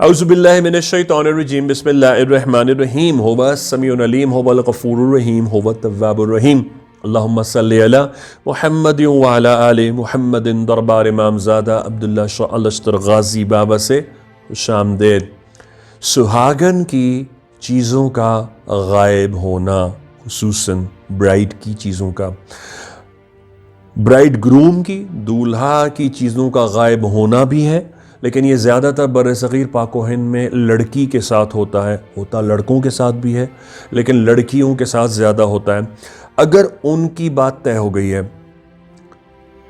اعوذ باللہ من الشیطان الرجیم بسم اللہ الرحمن الرحیم هو السمیع العلیم هو الغفور الرحیم هو التواب الرحیم اللہم صلی علی محمد وعلی آل محمد دربار امامزادہ عبداللہ شاہ الاشتر غازی بابا سے خوش آمدید۔ سہاگن کی چیزوں کا غائب ہونا، خصوصاً برائڈ کی چیزوں کا، برائڈ گروم کی، دولہا کی چیزوں کا غائب ہونا بھی ہے، لیکن یہ زیادہ تر بر صغیر پاک و ہند میں لڑکی کے ساتھ ہوتا ہے، لڑکوں کے ساتھ بھی ہے لیکن لڑکیوں کے ساتھ زیادہ ہوتا ہے۔ اگر ان کی بات طے ہو گئی ہے،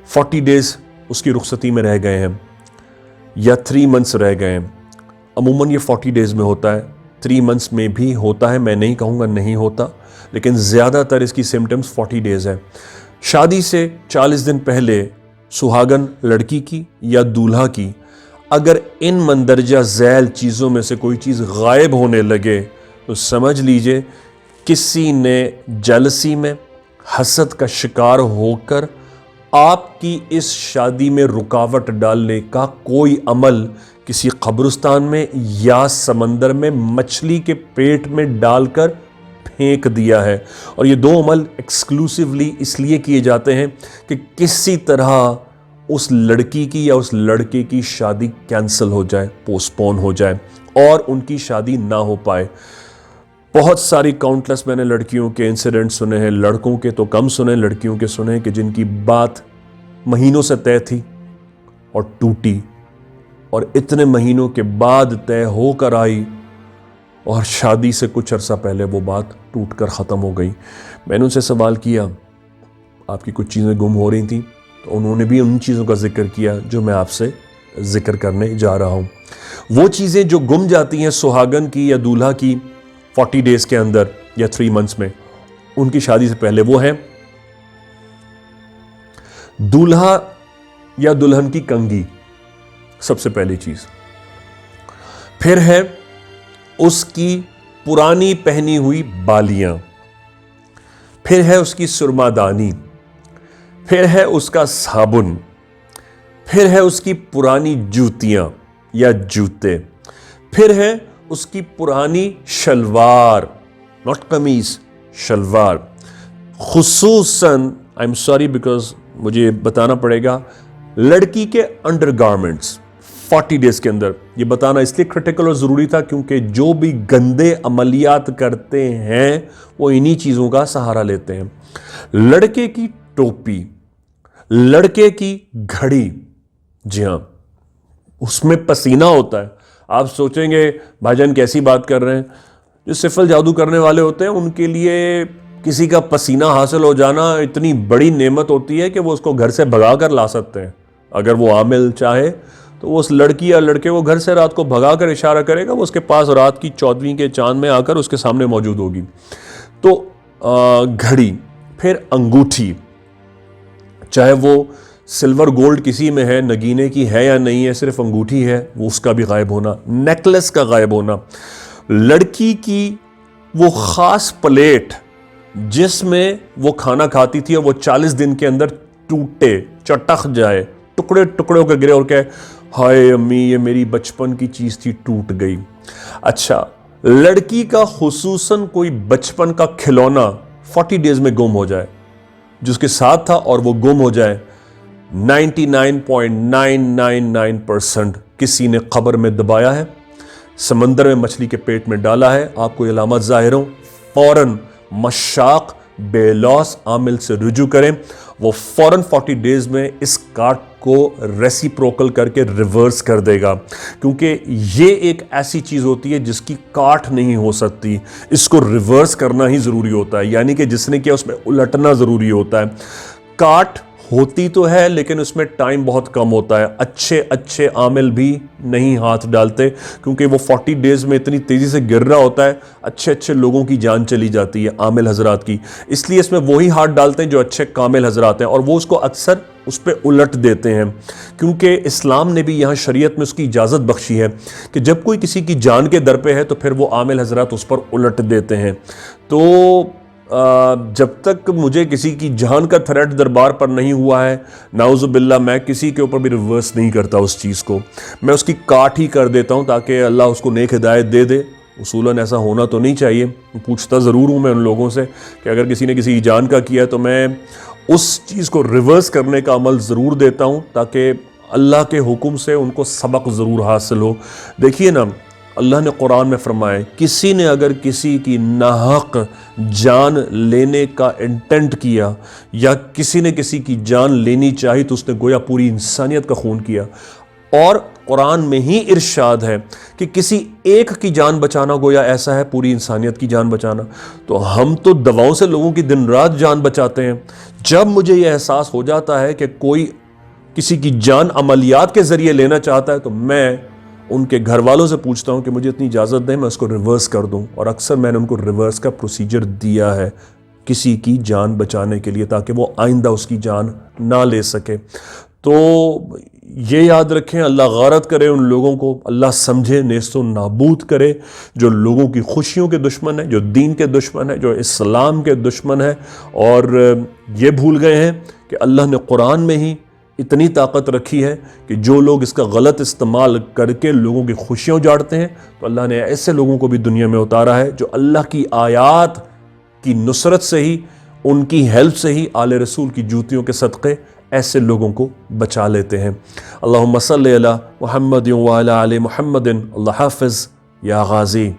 40 ڈیز اس کی رخصتی میں رہ گئے ہیں یا 3 منتھس رہ گئے ہیں، عموماً یہ 40 ڈیز میں ہوتا ہے، 3 منتھس میں بھی ہوتا ہے، میں نہیں کہوں گا نہیں ہوتا، لیکن زیادہ تر اس کی سمٹمز 40 ڈیز ہے۔ شادی سے 40 دن پہلے سہاگن لڑکی کی یا دولہا کی اگر ان مندرجہ ذیل چیزوں میں سے کوئی چیز غائب ہونے لگے تو سمجھ لیجئے کسی نے جلسی میں حسد کا شکار ہو کر آپ کی اس شادی میں رکاوٹ ڈالنے کا کوئی عمل کسی قبرستان میں یا سمندر میں مچھلی کے پیٹ میں ڈال کر پھینک دیا ہے، اور یہ 2 عمل ایکسکلوسیولی اس لیے کیے جاتے ہیں کہ کسی طرح اس لڑکی کی یا اس لڑکے کی شادی کینسل ہو جائے، پوسٹ پون ہو جائے اور ان کی شادی نہ ہو پائے۔ بہت ساری کاؤنٹلس میں نے لڑکیوں کے انسیڈنٹ سنے ہیں، لڑکوں کے تو کم سنے، لڑکیوں کے سنے کہ جن کی بات مہینوں سے طے تھی اور ٹوٹی، اور اتنے مہینوں کے بعد طے ہو کر آئی اور شادی سے کچھ عرصہ پہلے وہ بات ٹوٹ کر ختم ہو گئی۔ میں نے ان سے سوال کیا آپ کی کچھ چیزیں گم ہو رہی تھیں، تو انہوں نے بھی ان چیزوں کا ذکر کیا جو میں آپ سے ذکر کرنے جا رہا ہوں۔ وہ چیزیں جو گم جاتی ہیں سہاگن کی یا دولہا کی 40 ڈیز کے اندر یا 3 منتھس میں ان کی شادی سے پہلے، وہ ہے دولہا یا دلہن کی کنگھی، سب سے پہلی چیز۔ پھر ہے اس کی پرانی پہنی ہوئی بالیاں، پھر ہے اس کی سرما دانی، پھر ہے اس کا صابن، پھر ہے اس کی پرانی جوتیاں یا جوتے، پھر ہے اس کی پرانی شلوار، ناٹ قمیص، شلوار۔ خصوصاً آئی ایم سوری بیکاز مجھے بتانا پڑے گا، لڑکی کے انڈر گارمنٹس 40 ڈیز کے اندر، یہ بتانا اس لیے کریٹیکل اور ضروری تھا کیونکہ جو بھی گندے عملیات کرتے ہیں وہ انہی چیزوں کا سہارا لیتے ہیں۔ لڑکے کی ٹوپی، لڑکے کی گھڑی، جی ہاں اس میں پسینہ ہوتا ہے۔ آپ سوچیں گے بھائی جان کیسی بات کر رہے ہیں، جو سفل جادو کرنے والے ہوتے ہیں ان کے لیے کسی کا پسینہ حاصل ہو جانا اتنی بڑی نعمت ہوتی ہے کہ وہ اس کو گھر سے بھگا کر لا سکتے ہیں۔ اگر وہ عامل چاہے تو وہ اس لڑکی یا لڑکے کو گھر سے رات کو بھگا کر اشارہ کرے گا، وہ اس کے پاس رات کی 14ویں کے چاند میں آ کر اس کے سامنے موجود ہوگی۔ تو گھڑی، پھر انگوٹھی، چاہے وہ سلور گولڈ کسی میں ہے، نگینے کی ہے یا نہیں ہے، صرف انگوٹھی ہے، وہ اس کا بھی غائب ہونا۔ نیکلس کا غائب ہونا، لڑکی کی وہ خاص پلیٹ جس میں وہ کھانا کھاتی تھی اور وہ 40 دن کے اندر ٹوٹے، چٹخ جائے، ٹکڑے ٹکڑے ہو کے گرے اور کہے ہائے امی یہ میری بچپن کی چیز تھی ٹوٹ گئی۔ اچھا، لڑکی کا خصوصاً کوئی بچپن کا کھلونا 40 ڈیز میں گم ہو جائے، جس کے ساتھ تھا اور وہ گم ہو جائے، 99.999% کسی نے قبر میں دبایا ہے، سمندر میں مچھلی کے پیٹ میں ڈالا ہے، آپ کو علامات ظاہر ہوں، فوراً مشاق بے لوث عامل سے رجوع کریں، وہ فوراً 40 ڈیز میں اس کاٹ کو ریسیپروکل کر کے ریورس کر دے گا، کیونکہ یہ ایک ایسی چیز ہوتی ہے جس کی کاٹ نہیں ہو سکتی، اس کو ریورس کرنا ہی ضروری ہوتا ہے، یعنی کہ جس نے کیا اس میں الٹنا ضروری ہوتا ہے۔ کاٹ ہوتی تو ہے لیکن اس میں ٹائم بہت کم ہوتا ہے، اچھے عامل بھی نہیں ہاتھ ڈالتے کیونکہ وہ 40 ڈیز میں اتنی تیزی سے گر رہا ہوتا ہے، اچھے لوگوں کی جان چلی جاتی ہے، عامل حضرات کی، اس لیے اس میں وہی ہاتھ ڈالتے ہیں جو اچھے کامل حضرات ہیں، اور وہ اس کو اکثر اس پہ الٹ دیتے ہیں، کیونکہ اسلام نے بھی یہاں شریعت میں اس کی اجازت بخشی ہے کہ جب کوئی کسی کی جان کے در پہ ہے تو پھر وہ عامل حضرات اس پر الٹ دیتے ہیں۔ تو جب تک مجھے کسی کی جان کا تھریٹ دربار پر نہیں ہوا ہے، نعوذ باللہ، میں کسی کے اوپر بھی ریورس نہیں کرتا اس چیز کو، میں اس کی کاٹ ہی کر دیتا ہوں تاکہ اللہ اس کو نیک ہدایت دے دے۔ اصولاً ایسا ہونا تو نہیں چاہیے، پوچھتا ضرور ہوں میں ان لوگوں سے کہ اگر کسی نے کسی کی جان کا کیا ہے تو میں اس چیز کو ریورس کرنے کا عمل ضرور دیتا ہوں تاکہ اللہ کے حکم سے ان کو سبق ضرور حاصل ہو۔ دیکھیے نا، اللہ نے قرآن میں فرمایا کسی نے اگر کسی کی ناحق جان لینے کا انٹینٹ کیا یا کسی نے کسی کی جان لینی چاہی تو اس نے گویا پوری انسانیت کا خون کیا۔ اور قرآن میں ہی ارشاد ہے کہ کسی ایک کی جان بچانا گویا ایسا ہے پوری انسانیت کی جان بچانا۔ تو ہم تو دواؤں سے لوگوں کی دن رات جان بچاتے ہیں۔ جب مجھے یہ احساس ہو جاتا ہے کہ کوئی کسی کی جان عملیات کے ذریعے لینا چاہتا ہے تو میں ان کے گھر والوں سے پوچھتا ہوں کہ مجھے اتنی اجازت دیں میں اس کو ریورس کر دوں، اور اکثر میں نے ان کو ریورس کا پروسیجر دیا ہے کسی کی جان بچانے کے لیے تاکہ وہ آئندہ اس کی جان نہ لے سکے۔ تو یہ یاد رکھیں، اللہ غارت کرے ان لوگوں کو، اللہ سمجھے، نیست و نابود کرے جو لوگوں کی خوشیوں کے دشمن ہیں، جو دین کے دشمن ہیں، جو اسلام کے دشمن ہیں، اور یہ بھول گئے ہیں کہ اللہ نے قرآن میں ہی اتنی طاقت رکھی ہے کہ جو لوگ اس کا غلط استعمال کر کے لوگوں کی خوشیاں اجاڑتے ہیں تو اللہ نے ایسے لوگوں کو بھی دنیا میں اتارا ہے جو اللہ کی آیات کی نصرت سے ہی، ان کی ہیلپ سے ہی، آل رسول کی جوتیوں کے صدقے ایسے لوگوں کو بچا لیتے ہیں۔ اللہم صلی علی محمد وعلی آل محمد۔ اللہ حافظ یا غازی۔